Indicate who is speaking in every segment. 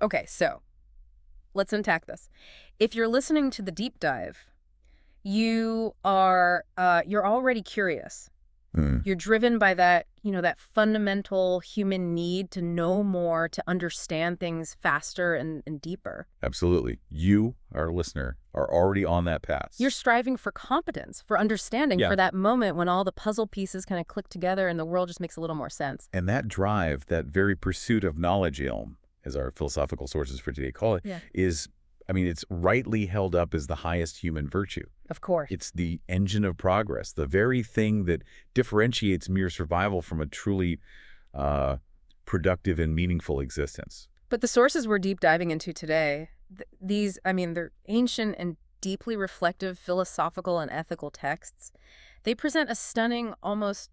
Speaker 1: Okay, so let's unpack this. If you're listening to the deep dive, you're already curious.
Speaker 2: Mm,
Speaker 1: You're driven by that fundamental human need to know more, to understand things faster and deeper.
Speaker 2: absolutely. You, our listener, are already on that
Speaker 1: You're
Speaker 2: path.
Speaker 1: striving for competence, for understanding, for
Speaker 2: Yeah.
Speaker 1: that moment when all the puzzle pieces kind of click together and the world just makes a little more sense.
Speaker 2: And that drive, that very pursuit of knowledge, Ilm, as our philosophical sources for today call it,
Speaker 1: Yeah.
Speaker 2: is, I mean, it's rightly held up as the highest human virtue.
Speaker 1: Of course.
Speaker 2: It's the engine of progress, the very thing that differentiates mere survival from a truly uh, productive and meaningful existence.
Speaker 1: But the sources we're deep diving into today, they're ancient and deeply reflective philosophical and ethical texts. They present a stunning, almost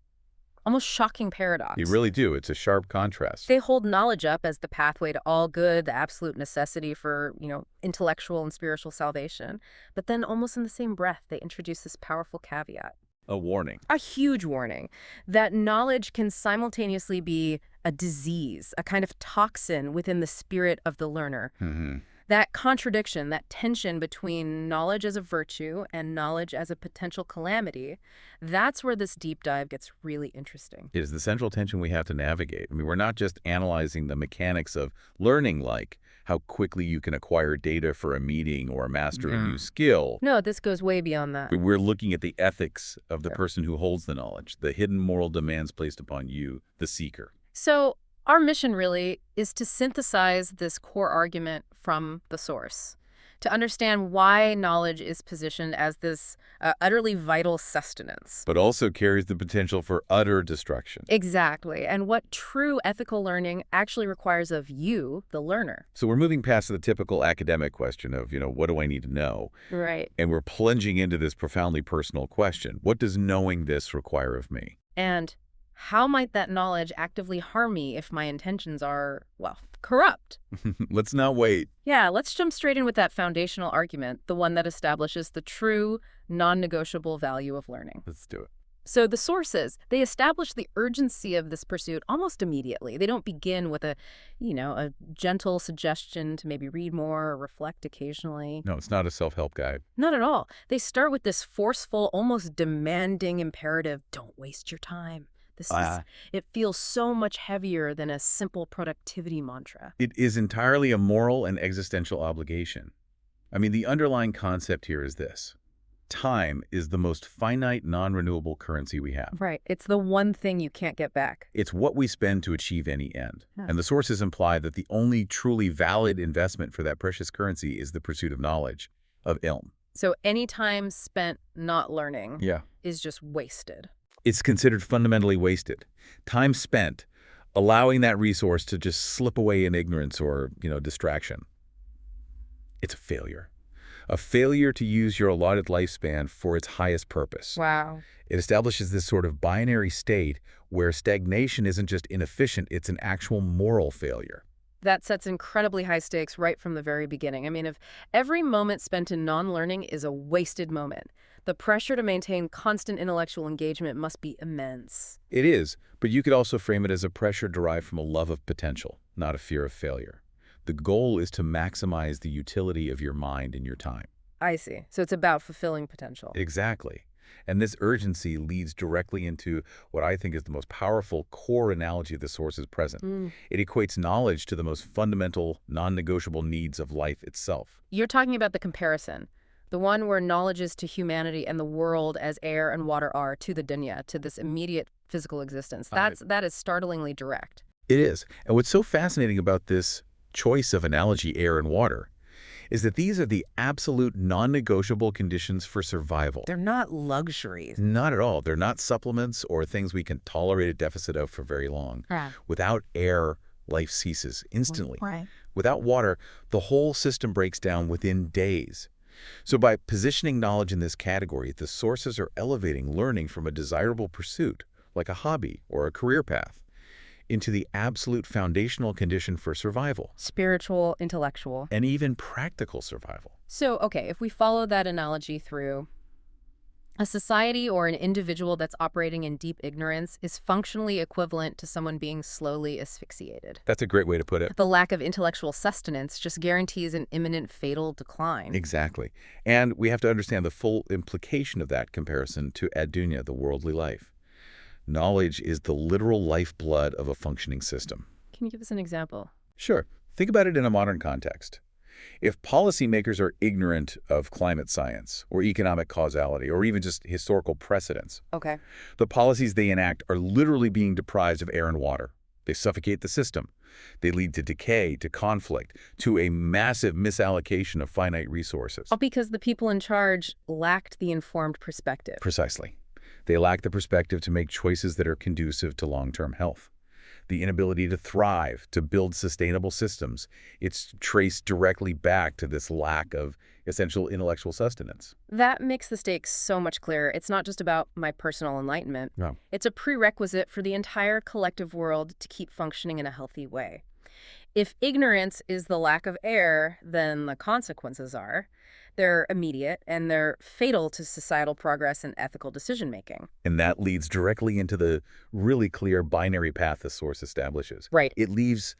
Speaker 1: shocking
Speaker 2: You
Speaker 1: paradox.
Speaker 2: really do. It's a sharp contrast.
Speaker 1: They hold knowledge up as the pathway to all good, the absolute necessity for, intellectual and spiritual salvation. But then almost in the same breath, they introduce this powerful caveat.
Speaker 2: A warning.
Speaker 1: A huge warning that knowledge can simultaneously be a disease, a kind of toxin within the spirit of the learner.
Speaker 2: Hmm.
Speaker 1: That contradiction, that tension between knowledge as a virtue and knowledge as a potential calamity, that's where this deep dive gets really interesting.
Speaker 2: It is the central tension we have to navigate. I mean, we're not just analyzing the mechanics of learning, like how quickly you can acquire data for a meeting or master a new skill.
Speaker 1: No, this goes way beyond that.
Speaker 2: We're looking at the ethics of the
Speaker 1: Sure.
Speaker 2: person who holds the knowledge, the hidden moral demands placed upon you, the seeker.
Speaker 1: So, our mission really is to synthesize this core argument from the source, to understand why knowledge is positioned as this utterly vital sustenance.
Speaker 2: But also carries the potential for utter destruction.
Speaker 1: Exactly, and what true ethical learning actually requires of you, the learner.
Speaker 2: So we're moving past the typical academic question of, what do I need to know?
Speaker 1: Right.
Speaker 2: And we're plunging into this profoundly personal question. What does knowing this require of me?
Speaker 1: And how might that knowledge actively harm me if my intentions are, well, corrupt?
Speaker 2: Let's not wait.
Speaker 1: Yeah, let's jump straight in with that foundational argument, the one that establishes the true, non-negotiable value of learning.
Speaker 2: Let's do it.
Speaker 1: So the sources, they establish the urgency of this pursuit almost immediately. They don't begin with a gentle suggestion to maybe read more or reflect occasionally.
Speaker 2: No, it's not a self-help guide.
Speaker 1: Not at all. They start with this forceful, almost demanding imperative, don't waste your time. It feels so much heavier than a simple productivity mantra.
Speaker 2: It is entirely a moral and existential obligation. I mean, the underlying concept here is this. Time is the most finite, non-renewable currency we have.
Speaker 1: Right. It's the one thing you can't get back.
Speaker 2: It's what we spend to achieve any end.
Speaker 1: Yeah.
Speaker 2: And the sources imply that the only truly valid investment for that precious currency is the pursuit of knowledge, of ilm.
Speaker 1: So any time spent not learning
Speaker 2: Yeah.
Speaker 1: is just wasted.
Speaker 2: It's considered fundamentally wasted. Time spent allowing that resource to just slip away in ignorance or, distraction. It's a failure. A failure to use your allotted lifespan for its highest purpose.
Speaker 1: Wow.
Speaker 2: It establishes this sort of binary state where stagnation isn't just inefficient, it's an actual moral failure.
Speaker 1: That sets incredibly high stakes right from the very beginning. I mean, if every moment spent in non-learning is a wasted moment, the pressure to maintain constant intellectual engagement must be immense.
Speaker 2: It is, but you could also frame it as a pressure derived from a love of potential, not a fear of failure. The goal is to maximize the utility of your mind and your time.
Speaker 1: I see. So it's about fulfilling potential.
Speaker 2: Exactly. And this urgency leads directly into what I think is the most powerful core analogy the source is present.
Speaker 1: Mm.
Speaker 2: It equates knowledge to the most fundamental, non-negotiable needs of life itself.
Speaker 1: You're talking about the comparison, the one where knowledge is to humanity and the world as air and water are to the dunya, to this immediate physical existence. That is startlingly direct.
Speaker 2: It is. And what's so fascinating about this choice of analogy, air and water, is that these are the absolute non-negotiable conditions for survival.
Speaker 1: They're not luxuries.
Speaker 2: Not at all. They're not supplements or things we can tolerate a deficit of for very long.
Speaker 1: Right.
Speaker 2: Without air, life ceases instantly.
Speaker 1: Right.
Speaker 2: Without water, the whole system breaks down within days. So by positioning knowledge in this category, the sources are elevating learning from a desirable pursuit, like a hobby or a career path, into the absolute foundational condition for survival,
Speaker 1: Spiritual, intellectual.
Speaker 2: and even practical survival.
Speaker 1: So, okay, if we follow that analogy through, A society or an individual that's operating in deep ignorance is functionally equivalent to someone being slowly asphyxiated.
Speaker 2: That's a great way to put it.
Speaker 1: The lack of intellectual sustenance just guarantees an imminent fatal decline.
Speaker 2: Exactly. And we have to understand the full implication of that comparison to ad-dunya, the worldly life. Knowledge is the literal lifeblood of a functioning system.
Speaker 1: Can you give us an example?
Speaker 2: Sure. Think about it in a modern context. If policymakers are ignorant of climate science or economic causality or even just historical precedents,
Speaker 1: Okay.
Speaker 2: the policies they enact are literally being deprived of air and water. They suffocate the system. They lead to decay, to conflict, to a massive misallocation of finite resources.
Speaker 1: All because the people in charge lacked the informed perspective.
Speaker 2: Precisely. They lack the perspective to make choices that are conducive to long-term health. The inability to thrive, to build sustainable systems, it's traced directly back to this lack of essential intellectual sustenance.
Speaker 1: That makes the stakes so much clearer. It's not just about my personal enlightenment.
Speaker 2: No.
Speaker 1: It's a prerequisite for the entire collective world to keep functioning in a healthy way. If ignorance is the lack of air, then the consequences they're immediate and they're fatal to societal progress and ethical decision-making.
Speaker 2: And that leads directly into the really clear binary path the source establishes.
Speaker 1: Right.
Speaker 2: It leaves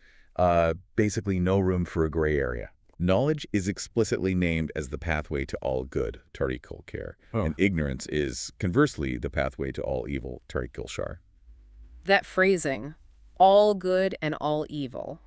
Speaker 2: basically no room for a gray area. Knowledge is explicitly named as the pathway to all good, Tariq al-Khair, and ignorance is, conversely, the pathway to all evil, Tariq al-Shar.
Speaker 1: That phrasing, all good and all evil,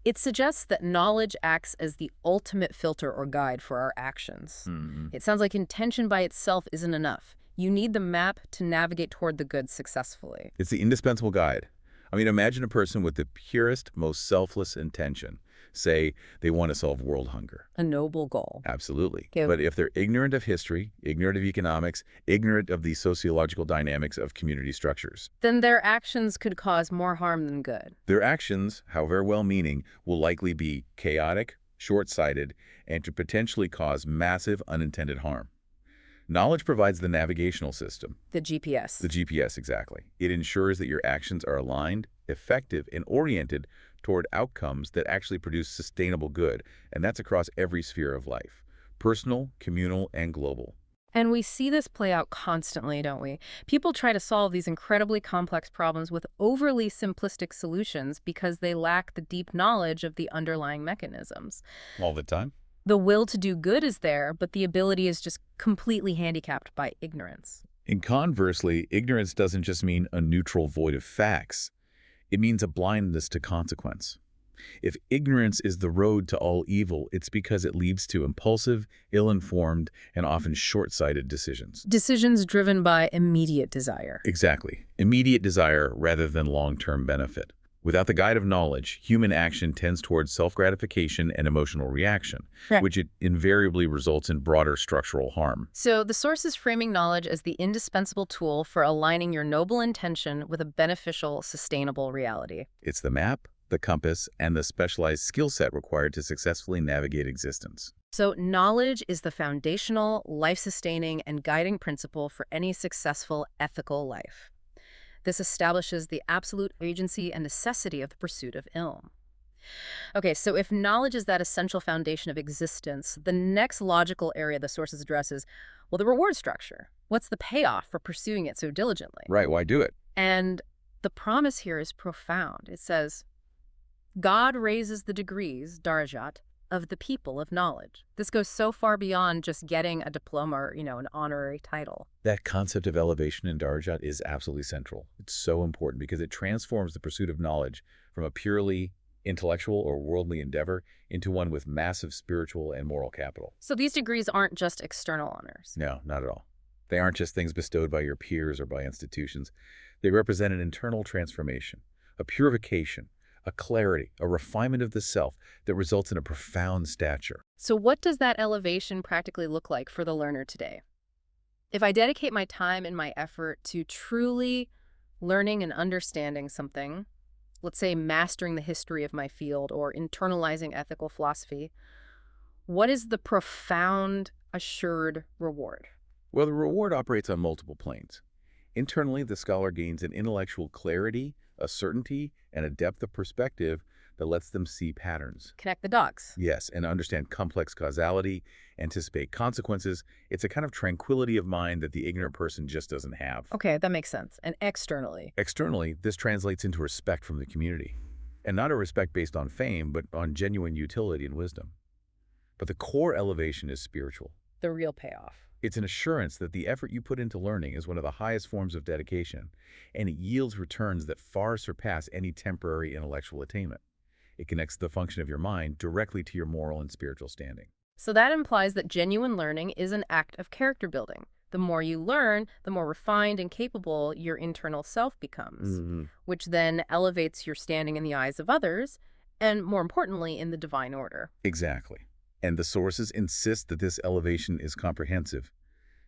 Speaker 1: it suggests that knowledge acts as the ultimate filter or guide for our actions. It sounds like intention by itself isn't enough. You need the map to navigate toward the good successfully.
Speaker 2: It's the indispensable guide. I mean, imagine a person with the purest, most selfless intention. Say they want to solve world hunger.
Speaker 1: A noble goal.
Speaker 2: Absolutely.
Speaker 1: Okay.
Speaker 2: But if they're ignorant of history, ignorant of economics, ignorant of the sociological dynamics of community structures,
Speaker 1: Then their actions could cause more harm than good.
Speaker 2: their actions, however well-meaning, will likely be chaotic, short-sighted, and to potentially cause massive unintended harm. Knowledge provides the navigational system.
Speaker 1: The GPS.
Speaker 2: The GPS, exactly. It ensures that your actions are aligned, effective, and oriented toward outcomes that actually produce sustainable good, and that's across every sphere of life, personal, communal, and global.
Speaker 1: And we see this play out constantly, don't we? People try to solve these incredibly complex problems with overly simplistic solutions because they lack the deep knowledge of the underlying mechanisms.
Speaker 2: All the time?
Speaker 1: The will to do good is there, but the ability is just completely handicapped by ignorance.
Speaker 2: And conversely, ignorance doesn't just mean a neutral void of facts. It means a blindness to consequence. If ignorance is the road to all evil, it's because it leads to impulsive, ill-informed, and often short-sighted decisions.
Speaker 1: Decisions driven by immediate desire.
Speaker 2: Exactly. Immediate desire rather than long-term benefit. Without the guide of knowledge, human action tends towards self-gratification and emotional reaction,
Speaker 1: Right.
Speaker 2: which it invariably results in broader structural harm.
Speaker 1: So the source is framing knowledge as the indispensable tool for aligning your noble intention with a beneficial, sustainable reality.
Speaker 2: It's the map, the compass, and the specialized skill set required to successfully navigate existence.
Speaker 1: So knowledge is the foundational, life-sustaining, and guiding principle for any successful ethical life. This establishes the absolute agency and necessity of the pursuit of ilm. Okay, so if knowledge is that essential foundation of existence, the next logical area the sources address is, well, the reward structure. What's the payoff for pursuing it so diligently?
Speaker 2: Right, why do it?
Speaker 1: And the promise here is profound. It says, God raises the degrees, darajat, of the people of knowledge. This goes so far beyond just getting a diploma or, an honorary title.
Speaker 2: That concept of elevation in Darajat is absolutely central. It's so important because it transforms the pursuit of knowledge from a purely intellectual or worldly endeavor into one with massive spiritual and moral capital.
Speaker 1: So these degrees aren't just external honors.
Speaker 2: No, not at all. They aren't just things bestowed by your peers or by institutions. They represent an internal transformation, a purification, a clarity, a refinement of the self that results in a profound stature.
Speaker 1: So what does that elevation practically look like for the learner today? If I dedicate my time and my effort to truly learning and understanding something, let's say mastering the history of my field or internalizing ethical philosophy, what is the profound, assured reward?
Speaker 2: Well, the reward operates on multiple planes. Internally, the scholar gains an intellectual clarity, a certainty, and a depth of perspective that lets them see patterns.
Speaker 1: Connect the dots.
Speaker 2: Yes, and understand complex causality, anticipate consequences. It's a kind of tranquility of mind that the ignorant person just doesn't have.
Speaker 1: Okay, that makes sense. And externally?
Speaker 2: Externally, this translates into respect from the community. And not a respect based on fame, but on genuine utility and wisdom. But the core elevation is spiritual.
Speaker 1: The real payoff.
Speaker 2: It's an assurance that the effort you put into learning is one of the highest forms of dedication, and it yields returns that far surpass any temporary intellectual attainment. It connects the function of your mind directly to your moral and spiritual standing.
Speaker 1: So that implies that genuine learning is an act of character building. The more you learn, the more refined and capable your internal self becomes, which then elevates your standing in the eyes of others, and more importantly, in the divine order.
Speaker 2: Exactly. And the sources insist that this elevation is comprehensive.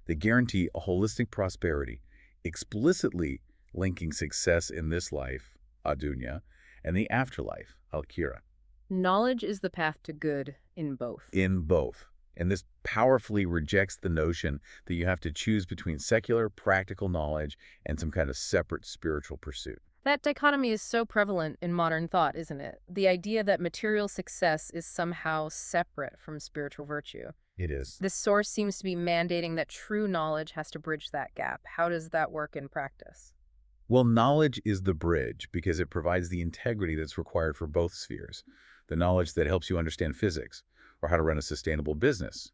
Speaker 2: They guarantee a holistic prosperity, explicitly linking success in this life, adunya, and the afterlife, al-kira.
Speaker 1: Knowledge is the path to good in both.
Speaker 2: In both. And this powerfully rejects the notion that you have to choose between secular, practical knowledge and some kind of separate spiritual pursuit.
Speaker 1: That dichotomy is so prevalent in modern thought, isn't it? The idea that material success is somehow separate from spiritual virtue.
Speaker 2: It is.
Speaker 1: This source seems to be mandating that true knowledge has to bridge that gap. How does that work in practice?
Speaker 2: Well, knowledge is the bridge because it provides the integrity that's required for both spheres. The knowledge that helps you understand physics or how to run a sustainable business.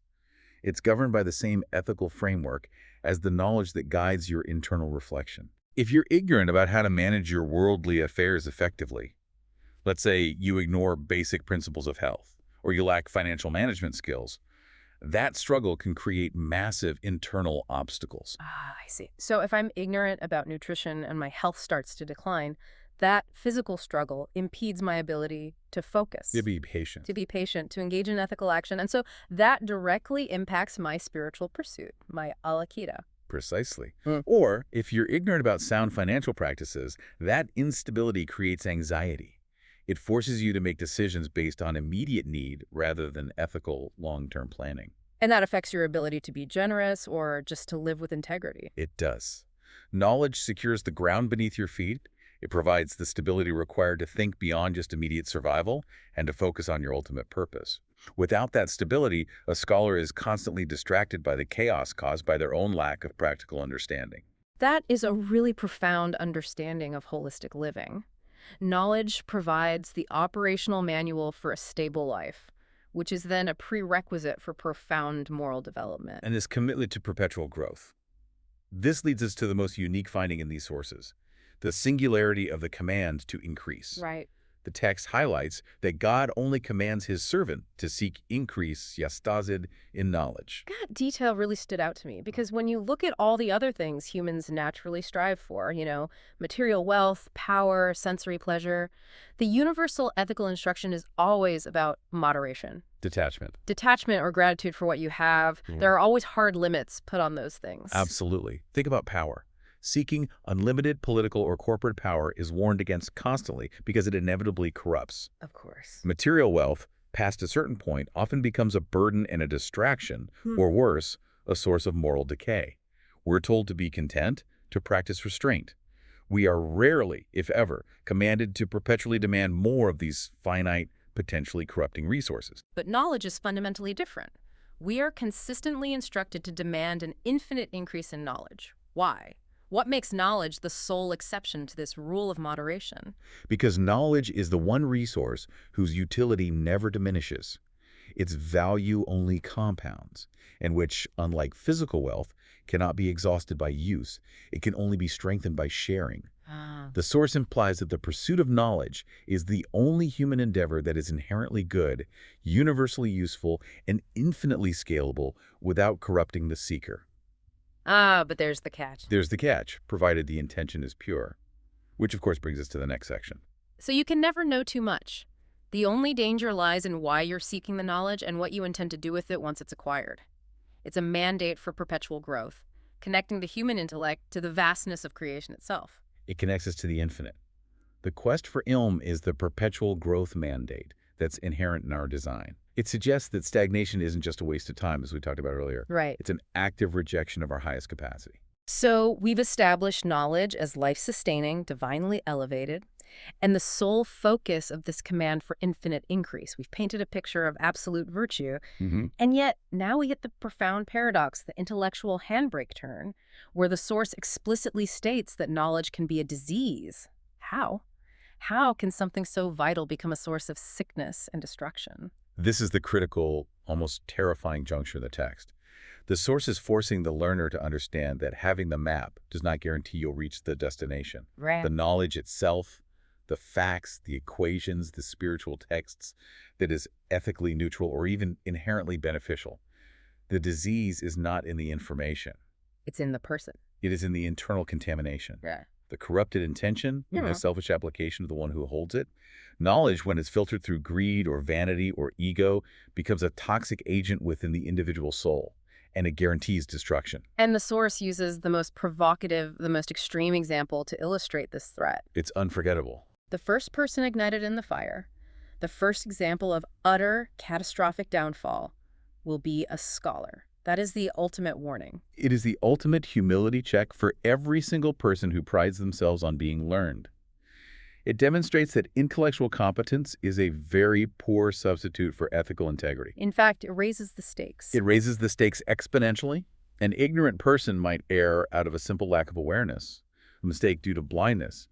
Speaker 2: It's governed by the same ethical framework as the knowledge that guides your internal reflection. If you're ignorant about how to manage your worldly affairs effectively, let's say you ignore basic principles of health, or you lack financial management skills, that struggle can create massive internal obstacles.
Speaker 1: I see. So if I'm ignorant about nutrition and my health starts to decline, that physical struggle impedes my ability to focus.
Speaker 2: To be patient.
Speaker 1: To be patient, to engage in ethical action. And so that directly impacts my spiritual pursuit, my alakira.
Speaker 2: Precisely. Or, if you're ignorant about sound financial practices, that instability creates anxiety. It forces you to make decisions based on immediate need rather than ethical long-term planning.
Speaker 1: And that affects your ability to be generous or just to live with integrity.
Speaker 2: It does. Knowledge secures the ground beneath your feet. It provides the stability required to think beyond just immediate survival and to focus on your ultimate purpose. Without that stability, a scholar is constantly distracted by the chaos caused by their own lack of practical understanding.
Speaker 1: That is a really profound understanding of holistic living. Knowledge provides the operational manual for a stable life, which is then a prerequisite for profound moral development.
Speaker 2: And is committed to perpetual growth. This leads us to the most unique finding in these sources, the singularity of the command to increase.
Speaker 1: Right.
Speaker 2: The text highlights that God only commands his servant to seek increase, yastazid, in knowledge.
Speaker 1: That detail really stood out to me because when you look at all the other things humans naturally strive for, material wealth, power, sensory pleasure, the universal ethical instruction is always about moderation.
Speaker 2: Detachment.
Speaker 1: Detachment or gratitude for what you have. There are always hard limits put on those things.
Speaker 2: Absolutely. Think about power. Seeking unlimited political or corporate power is warned against constantly because it inevitably corrupts.
Speaker 1: Of course.
Speaker 2: Material wealth, past a certain point, often becomes a burden and a distraction, or worse, a source of moral decay. We're told to be content, to practice restraint. We are rarely, if ever, commanded to perpetually demand more of these finite, potentially corrupting resources.
Speaker 1: But knowledge is fundamentally different. We are consistently instructed to demand an infinite increase in knowledge. Why? What makes knowledge the sole exception to this rule of moderation?
Speaker 2: Because knowledge is the one resource whose utility never diminishes. Its value only compounds, and which, unlike physical wealth, cannot be exhausted by use. It can only be strengthened by sharing. The source implies that the pursuit of knowledge is the only human endeavor that is inherently good, universally useful, and infinitely scalable without corrupting the seeker.
Speaker 1: But there's the catch.
Speaker 2: There's the catch, provided the intention is pure. Which, of course, brings us to the next section.
Speaker 1: So you can never know too much. The only danger lies in why you're seeking the knowledge and what you intend to do with it once it's acquired. It's a mandate for perpetual growth, connecting the human intellect to the vastness of creation itself.
Speaker 2: It connects us to the infinite. The quest for ilm is the perpetual growth mandate that's inherent in our design. It suggests that stagnation isn't just a waste of time, as we talked about earlier.
Speaker 1: Right.
Speaker 2: It's an active rejection of our highest capacity.
Speaker 1: So we've established knowledge as life-sustaining, divinely elevated. and the sole focus of this command for infinite increase. We've painted a picture of absolute virtue,
Speaker 2: Hmm.
Speaker 1: and yet now we get the profound paradox, the intellectual handbrake turn, where the source explicitly states that knowledge can be a disease. How? How can something so vital become a source of sickness and destruction?
Speaker 2: This is the critical, almost terrifying juncture in the text. The source is forcing the learner to understand that having the map does not guarantee you'll reach the destination.
Speaker 1: Right.
Speaker 2: The knowledge itself, the facts, the equations, the spiritual texts, that is ethically neutral or even inherently beneficial. The disease is not in the information.
Speaker 1: It's in the person.
Speaker 2: It is in the internal contamination.
Speaker 1: Yeah.
Speaker 2: The corrupted intention, even a selfish application of the one who holds it. Knowledge, when it's filtered through greed or vanity or ego, becomes a toxic agent within the individual soul, and it guarantees destruction.
Speaker 1: And the source uses the most provocative, the most extreme example to illustrate this threat.
Speaker 2: It's unforgettable.
Speaker 1: The first person ignited in the fire, the first example of utter catastrophic downfall, will be a scholar. That is the ultimate warning.
Speaker 2: It is the ultimate humility check for every single person who prides themselves on being learned. It demonstrates that intellectual competence is a very poor substitute for ethical integrity.
Speaker 1: In fact, it raises the stakes.
Speaker 2: It raises the stakes exponentially. An ignorant person might err out of a simple lack of awareness, a mistake due to blindness.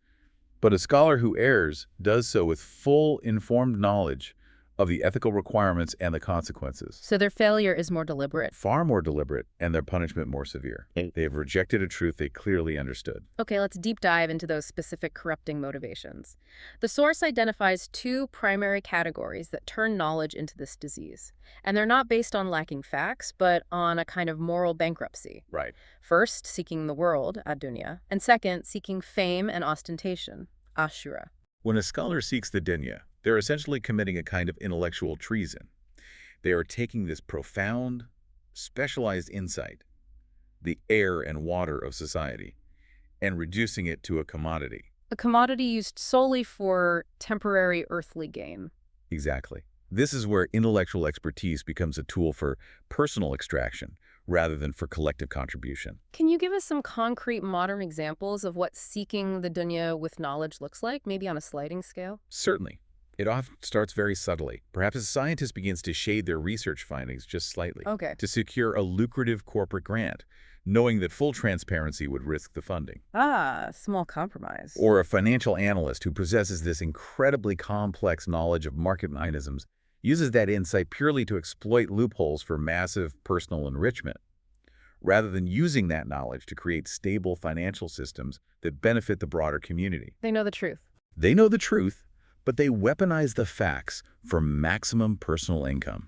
Speaker 2: But a scholar who errs does so with full informed knowledge of the ethical requirements and the consequences.
Speaker 1: So their failure is more deliberate.
Speaker 2: Far more deliberate, and their punishment more severe. They have rejected a truth they clearly understood.
Speaker 1: Okay, let's deep dive into those specific corrupting motivations. The source identifies two primary categories that turn knowledge into this disease. And they're not based on lacking facts, but on a kind of moral bankruptcy.
Speaker 2: Right.
Speaker 1: First, seeking the world, adunya, and second, seeking fame and ostentation, ashura.
Speaker 2: When a scholar seeks the dunya, they're essentially committing a kind of intellectual treason. They are taking this profound, specialized insight, the air and water of society, and reducing it to a commodity.
Speaker 1: A commodity used solely for temporary earthly gain.
Speaker 2: Exactly. This is where intellectual expertise becomes a tool for personal extraction rather than for collective contribution.
Speaker 1: Can you give us some concrete modern examples of what seeking the dunya with knowledge looks like, maybe on a sliding scale?
Speaker 2: Certainly. It often starts very subtly. Perhaps a scientist begins to shade their research findings just slightly
Speaker 1: Okay.
Speaker 2: to secure a lucrative corporate grant, knowing that full transparency would risk the funding.
Speaker 1: Small compromise.
Speaker 2: Or a financial analyst who possesses this incredibly complex knowledge of market mechanisms uses that insight purely to exploit loopholes for massive personal enrichment, rather than using that knowledge to create stable financial systems that benefit the broader community.
Speaker 1: They know the truth.
Speaker 2: They know the truth, but they weaponize the facts for maximum personal income.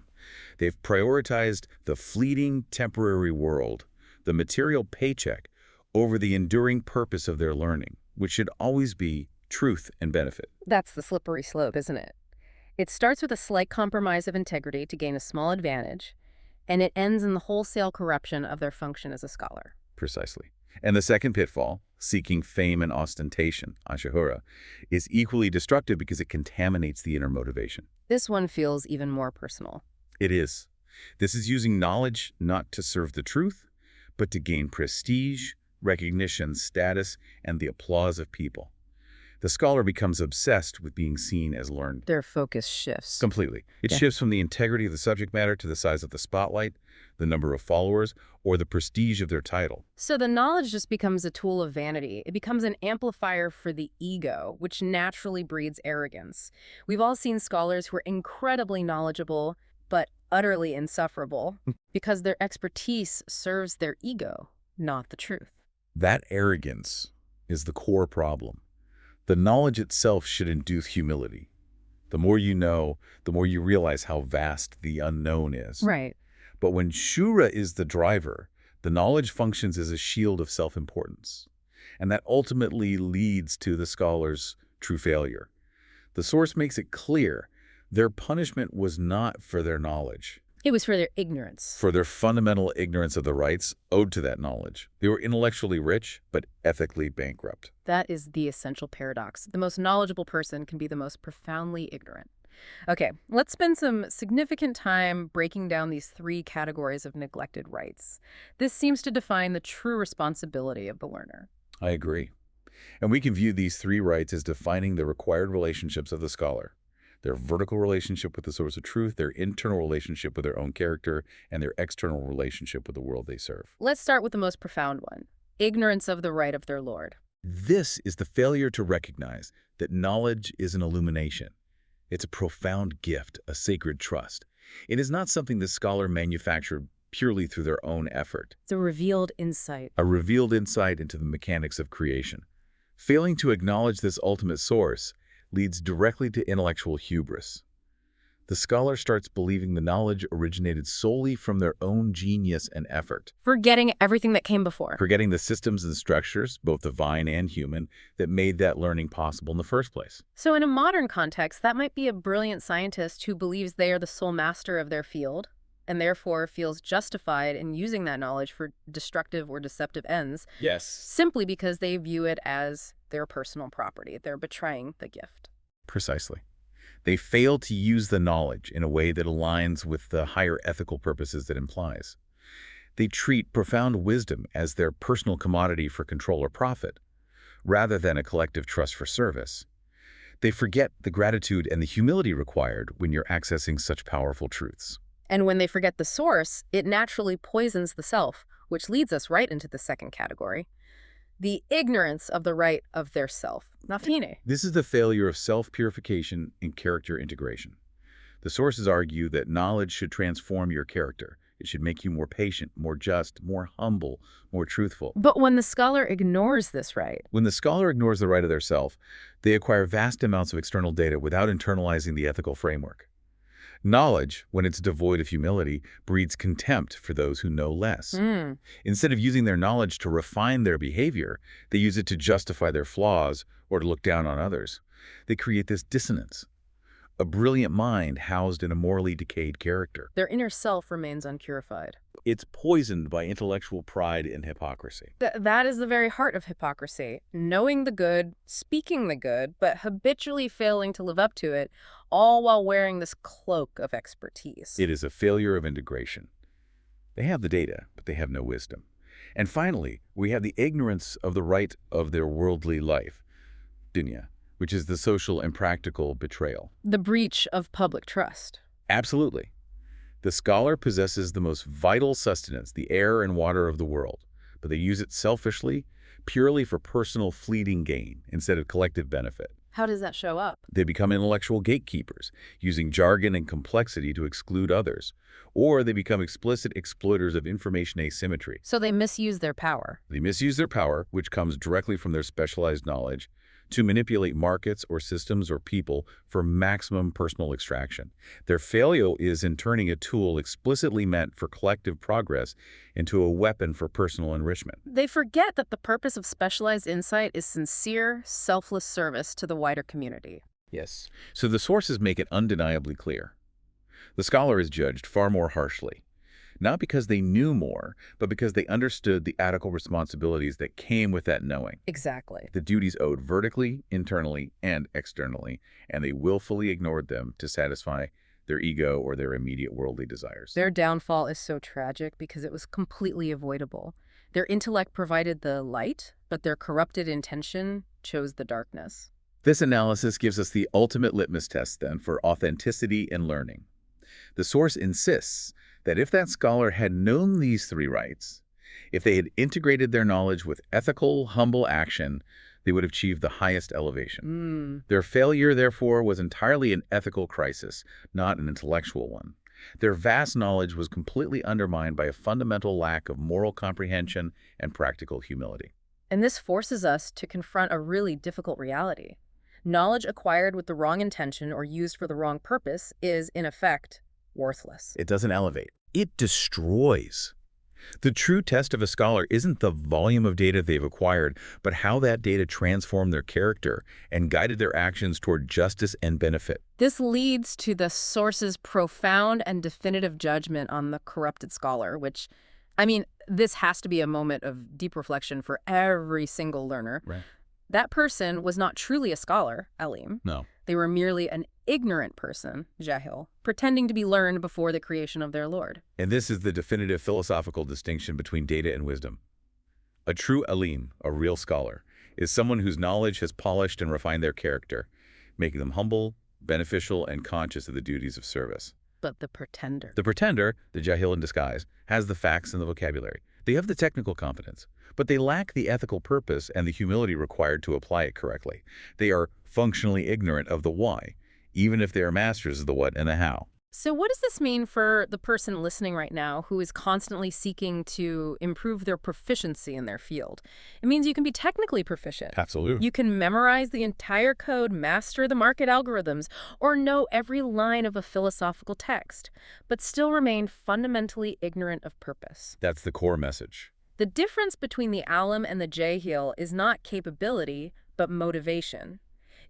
Speaker 2: They've prioritized the fleeting, temporary world, the material paycheck, over the enduring purpose of their learning, which should always be truth and benefit.
Speaker 1: That's the slippery slope, isn't it? It starts with a slight compromise of integrity to gain a small advantage, and it ends in the wholesale corruption of their function as a scholar.
Speaker 2: Precisely. And the second pitfall, seeking fame and ostentation, ashahura, is equally destructive because it contaminates the inner motivation.
Speaker 1: This one feels even more personal.
Speaker 2: It is. This is using knowledge not to serve the truth, but to gain prestige, recognition, status, and the applause of people. The scholar becomes obsessed with being seen as learned.
Speaker 1: Their focus shifts.
Speaker 2: Completely. It
Speaker 1: Yeah.
Speaker 2: shifts from the integrity of the subject matter to the size of the spotlight, the number of followers, or the prestige of their title.
Speaker 1: So the knowledge just becomes a tool of vanity. It becomes an amplifier for the ego, which naturally breeds arrogance. We've all seen scholars who are incredibly knowledgeable, but utterly insufferable, because their expertise serves their ego, not the truth.
Speaker 2: That arrogance is the core problem. The knowledge itself should induce humility. The more you know, the more you realize how vast the unknown is.
Speaker 1: Right.
Speaker 2: But when Shura is the driver, the knowledge functions as a shield of self-importance. And that ultimately leads to the scholar's true failure. The source makes it clear their punishment was not for their knowledge,
Speaker 1: It was for their ignorance.
Speaker 2: for their fundamental ignorance of the rights owed to that knowledge. They were intellectually rich, but ethically bankrupt.
Speaker 1: That is the essential paradox. The most knowledgeable person can be the most profoundly ignorant. Okay, let's spend some significant time breaking down these three categories of neglected rights. This seems to define the true responsibility of the learner.
Speaker 2: I agree. And we can view these three rights as defining the required relationships of the scholar: their vertical relationship with the source of truth, their internal relationship with their own character, and their external relationship with the world they serve.
Speaker 1: Let's start with the most profound one: ignorance of the right of their Lord.
Speaker 2: This is the failure to recognize that knowledge is an illumination. It's a profound gift, a sacred trust. It is not something the scholar manufactured purely through their own effort,
Speaker 1: It's a revealed insight.
Speaker 2: a revealed insight into the mechanics of creation. Failing to acknowledge this ultimate source leads directly to intellectual hubris. The scholar starts believing the knowledge originated solely from their own genius and effort,
Speaker 1: Forgetting everything that came before.
Speaker 2: forgetting the systems and structures, both divine and human, that made that learning possible in the first place.
Speaker 1: So in a modern context, that might be a brilliant scientist who believes they are the sole master of their field, and therefore feels justified in using that knowledge for destructive or deceptive ends,
Speaker 2: Yes.
Speaker 1: simply because they view it as their personal property. They're betraying the gift.
Speaker 2: Precisely. They fail to use the knowledge in a way that aligns with the higher ethical purposes it implies. They treat profound wisdom as their personal commodity for control or profit, rather than a collective trust for service. They forget the gratitude and the humility required when you're accessing such powerful truths.
Speaker 1: And when they forget the source, it naturally poisons the self, which leads us right into the second category: the ignorance of the right of their self. Nafine.
Speaker 2: This is the failure of self-purification and character integration. The sources argue that knowledge should transform your character. It should make you more patient, more just, more humble, more truthful.
Speaker 1: But when the scholar ignores this right,
Speaker 2: When the scholar ignores the right of their self, they acquire vast amounts of external data without internalizing the ethical framework. Knowledge, when it's devoid of humility, breeds contempt for those who know less. Instead of using their knowledge to refine their behavior, they use it to justify their flaws or to look down on others. They create this dissonance, a brilliant mind housed in a morally decayed character.
Speaker 1: their inner self remains unpurified.
Speaker 2: It's poisoned by intellectual pride and hypocrisy.
Speaker 1: That is the very heart of hypocrisy: knowing the good, speaking the good, but habitually failing to live up to it, all while wearing this cloak of expertise.
Speaker 2: It is a failure of integration. They have the data, but they have no wisdom. And finally, we have the ignorance of the right of their worldly life, dunya, which is the social and practical betrayal.
Speaker 1: The breach of public trust.
Speaker 2: Absolutely. The scholar possesses the most vital sustenance, the air and water of the world, but they use it selfishly, purely for personal fleeting gain instead of collective benefit.
Speaker 1: How does that show up?
Speaker 2: They become intellectual gatekeepers, using jargon and complexity to exclude others, or they become explicit exploiters of information asymmetry.
Speaker 1: So they misuse their power.
Speaker 2: They misuse their power, which comes directly from their specialized knowledge, to manipulate markets or systems or people for maximum personal extraction. Their failure is in turning a tool explicitly meant for collective progress into a weapon for personal enrichment.
Speaker 1: They forget that the purpose of specialized insight is sincere, selfless service to the wider community.
Speaker 2: Yes. So the sources make it undeniably clear. The scholar is judged far more harshly, not because they knew more, but because they understood the ethical responsibilities that came with that knowing.
Speaker 1: Exactly.
Speaker 2: The duties owed vertically, internally, and externally, and they willfully ignored them to satisfy their ego or their immediate worldly desires.
Speaker 1: Their downfall is so tragic because it was completely avoidable. Their intellect provided the light, but their corrupted intention chose the darkness.
Speaker 2: This analysis gives us the ultimate litmus test, then, for authenticity in learning. The source insists that if that scholar had known these three rights, if they had integrated their knowledge with ethical, humble action, they would have achieved the highest elevation. Their failure, therefore, was entirely an ethical crisis, not an intellectual one. Their vast knowledge was completely undermined by a fundamental lack of moral comprehension and practical humility.
Speaker 1: And this forces us to confront a really difficult reality. Knowledge acquired with the wrong intention or used for the wrong purpose is, in effect, worthless.
Speaker 2: It doesn't elevate. It destroys. The true test of a scholar isn't the volume of data they've acquired, but how that data transformed their character and guided their actions toward justice and benefit.
Speaker 1: This leads to the source's profound and definitive judgment on the corrupted scholar, which, this has to be a moment of deep reflection for every single learner.
Speaker 2: Right.
Speaker 1: That person was not truly a scholar, Alim.
Speaker 2: No.
Speaker 1: They were merely an ignorant person, Jahil, pretending to be learned before the creation of their Lord.
Speaker 2: And this is the definitive philosophical distinction between data and wisdom. A true alim, a real scholar, is someone whose knowledge has polished and refined their character, making them humble, beneficial, and conscious of the duties of service.
Speaker 1: But the pretender.
Speaker 2: The pretender, the jahil in disguise, has the facts and the vocabulary. They have the technical competence, but they lack the ethical purpose and the humility required to apply it correctly. They are functionally ignorant of the why, even if they are masters of the what and the how.
Speaker 1: So what does this mean for the person listening right now who is constantly seeking to improve their proficiency in their field? It means you can be technically proficient.
Speaker 2: Absolutely.
Speaker 1: You can memorize the entire code, master the market algorithms, or know every line of a philosophical text, but still remain fundamentally ignorant of purpose.
Speaker 2: That's the core message.
Speaker 1: The difference between the alim and the jahil is not capability, but motivation.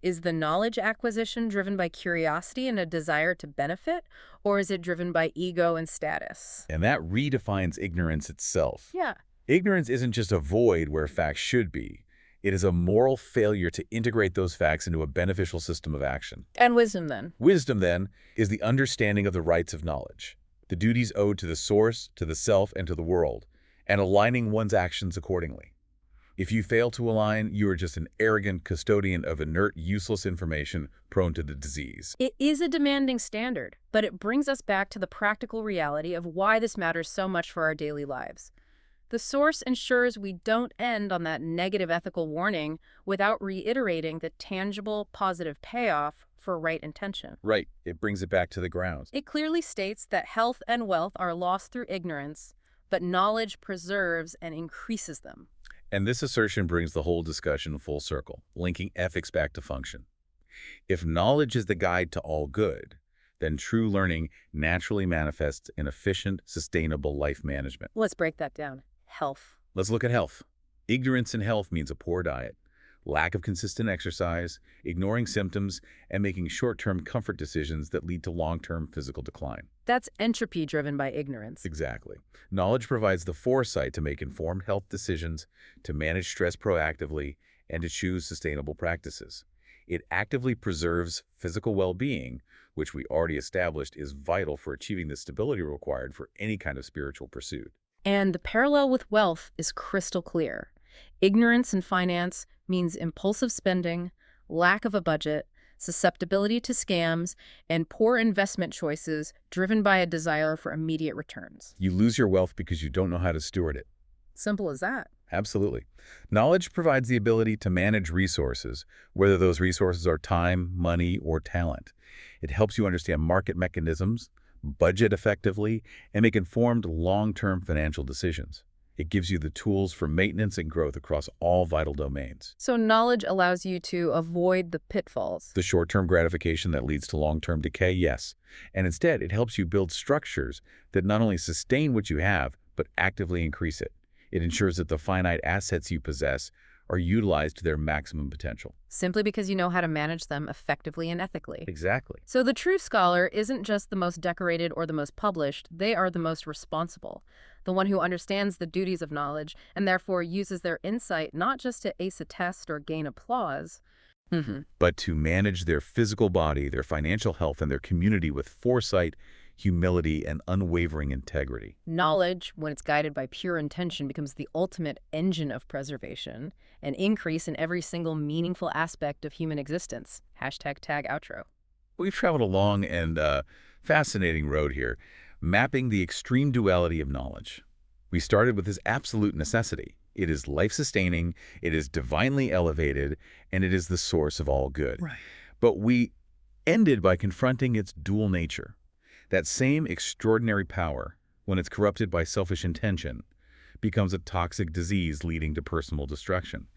Speaker 1: Is the knowledge acquisition driven by curiosity and a desire to benefit, or is it driven by ego and status?
Speaker 2: And that redefines ignorance itself.
Speaker 1: Yeah.
Speaker 2: Ignorance isn't just a void where facts should be. It is a moral failure to integrate those facts into a beneficial system of action.
Speaker 1: And wisdom, then?
Speaker 2: Wisdom, then, is the understanding of the rights of knowledge, the duties owed to the source, to the self, and to the world, and aligning one's actions accordingly. If you fail to align, you are just an arrogant custodian of inert, useless information prone to the disease.
Speaker 1: It is a demanding standard, but it brings us back to the practical reality of why this matters so much for our daily lives. The source ensures we don't end on that negative ethical warning without reiterating the tangible, positive payoff for right intention.
Speaker 2: Right. It brings it back to the grounds.
Speaker 1: It clearly states that health and wealth are lost through ignorance, but knowledge preserves and increases them.
Speaker 2: And this assertion brings the whole discussion full circle, linking ethics back to function. If knowledge is the guide to all good, then true learning naturally manifests in efficient, sustainable life management.
Speaker 1: Let's break that down. Health.
Speaker 2: Let's look at health. Ignorance in health means a poor diet, lack of consistent exercise, ignoring symptoms, and making short-term comfort decisions that lead to long-term physical decline.
Speaker 1: That's entropy driven by ignorance.
Speaker 2: Exactly. Knowledge provides the foresight to make informed health decisions, to manage stress proactively, and to choose sustainable practices. It actively preserves physical well-being, which we already established is vital for achieving the stability required for any kind of spiritual pursuit.
Speaker 1: And the parallel with wealth is crystal clear. Ignorance in finance means impulsive spending, lack of a budget, susceptibility to scams, and poor investment choices driven by a desire for immediate returns.
Speaker 2: You lose your wealth because you don't know how to steward it.
Speaker 1: Simple as that.
Speaker 2: Absolutely. Knowledge provides the ability to manage resources, whether those resources are time, money, or talent. It helps you understand market mechanisms, budget effectively, and make informed long-term financial decisions. It gives you the tools for maintenance and growth across all vital domains.
Speaker 1: So knowledge allows you to avoid the pitfalls.
Speaker 2: The short-term gratification that leads to long-term decay, yes. And instead, it helps you build structures that not only sustain what you have, but actively increase it. It ensures that the finite assets you possess are utilized to their maximum potential.
Speaker 1: Simply because you know how to manage them effectively and ethically.
Speaker 2: Exactly.
Speaker 1: So the true scholar isn't just the most decorated or the most published, they are the most responsible. The one who understands the duties of knowledge and therefore uses their insight not just to ace a test or gain applause,
Speaker 2: but to manage their physical body, their financial health, and their community with foresight, humility, and unwavering integrity.
Speaker 1: Knowledge, when it's guided by pure intention, becomes the ultimate engine of preservation, an increase in every single meaningful aspect of human existence. #tag outro.
Speaker 2: We've traveled a long and fascinating road here, mapping the extreme duality of knowledge. We started with this absolute necessity. It is life-sustaining, it is divinely elevated, and it is the source of all good.
Speaker 1: Right.
Speaker 2: But we ended by confronting its dual nature. That same extraordinary power, when it's corrupted by selfish intention, becomes a toxic disease leading to personal destruction,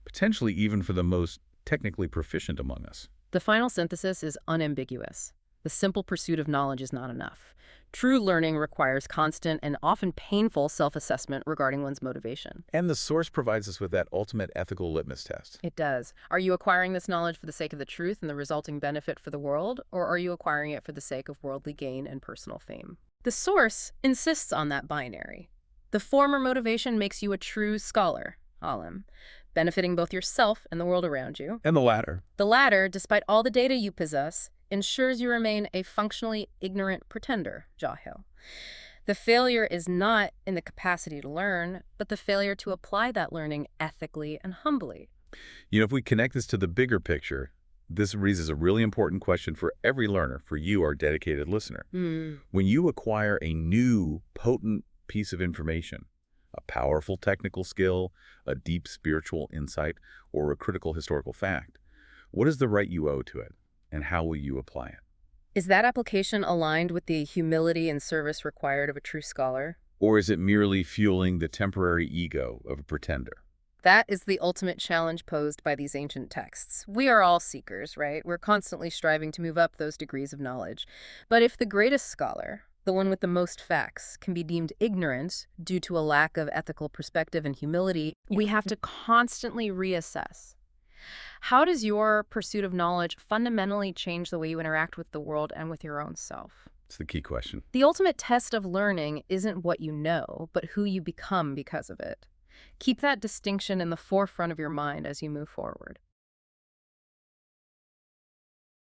Speaker 2: potentially even for the most technically proficient among us.
Speaker 1: The final synthesis is unambiguous. The simple pursuit of knowledge is not enough. True learning requires constant and often painful self-assessment regarding one's motivation.
Speaker 2: And the source provides us with that ultimate ethical litmus test.
Speaker 1: It does. Are you acquiring this knowledge for the sake of the truth and the resulting benefit for the world, or are you acquiring it for the sake of worldly gain and personal fame? The source insists on that binary. The former motivation makes you a true scholar, alim, benefiting both yourself and the world around you.
Speaker 2: And the latter.
Speaker 1: The latter, despite all the data you possess, ensures you remain a functionally ignorant pretender, jahil. The failure is not in the capacity to learn, but the failure to apply that learning ethically and humbly.
Speaker 2: If we connect this to the bigger picture, this raises a really important question for every learner, for you, our dedicated listener.
Speaker 1: Hmm.
Speaker 2: When you acquire a new, potent piece of information, a powerful technical skill, a deep spiritual insight, or a critical historical fact, what is the right you owe to it, and how will you apply it?
Speaker 1: Is that application aligned with the humility and service required of a true scholar?
Speaker 2: Or is it merely fueling the temporary ego of a pretender?
Speaker 1: That is the ultimate challenge posed by these ancient texts. We are all seekers, right? We're constantly striving to move up those degrees of knowledge. But if the greatest scholar, the one with the most facts, can be deemed ignorant due to a lack of ethical perspective and humility, we have to constantly reassess. How does your pursuit of knowledge fundamentally change the way you interact with the world and with your own self?
Speaker 2: It's the key question.
Speaker 1: The ultimate test of learning isn't what you know, but who you become because of it. Keep that distinction in the forefront of your mind as you move forward.